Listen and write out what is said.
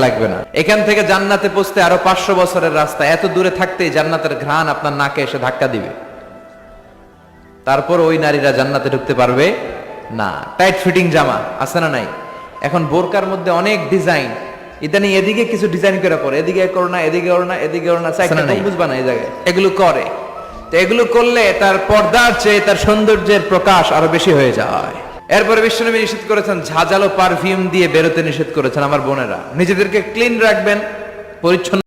লাগবে না। এখান থেকে জান্নাতে পৌঁছতে আরো 500 বছরের রাস্তা, এত দূরে থাকতেই জান্নাতের ঘ্রাণ আপনার নাকে এসে ধাক্কা দিবে, তারপর ওই নারীরা জান্নাতে ঢুকতে পারবে না। টাইট ফিটিং জামা আছে না নাই? এখন বোরকার মধ্যে অনেক ডিজাইন, ইদানি এদিকে কিছু ডিজাইন করে পরে, এদিকে করো না, এদিকে করো না, এদিকে করো না, বুঝবা না এই জায়গায় এগুলো করে। তো এগুলো করলে তার পর্দার চেয়ে তার সৌন্দর্যের প্রকাশ আরো বেশি হয়ে যায়। এরপরে বিশ্বনবী নিষেধ করেছেন, ঝাঁঝালো পারফিউম দিয়ে বেরোতে নিষেধ করেছেন। আমার বোনেরা, নিজেদেরকে ক্লিন রাখবেন, পরিচ্ছন্ন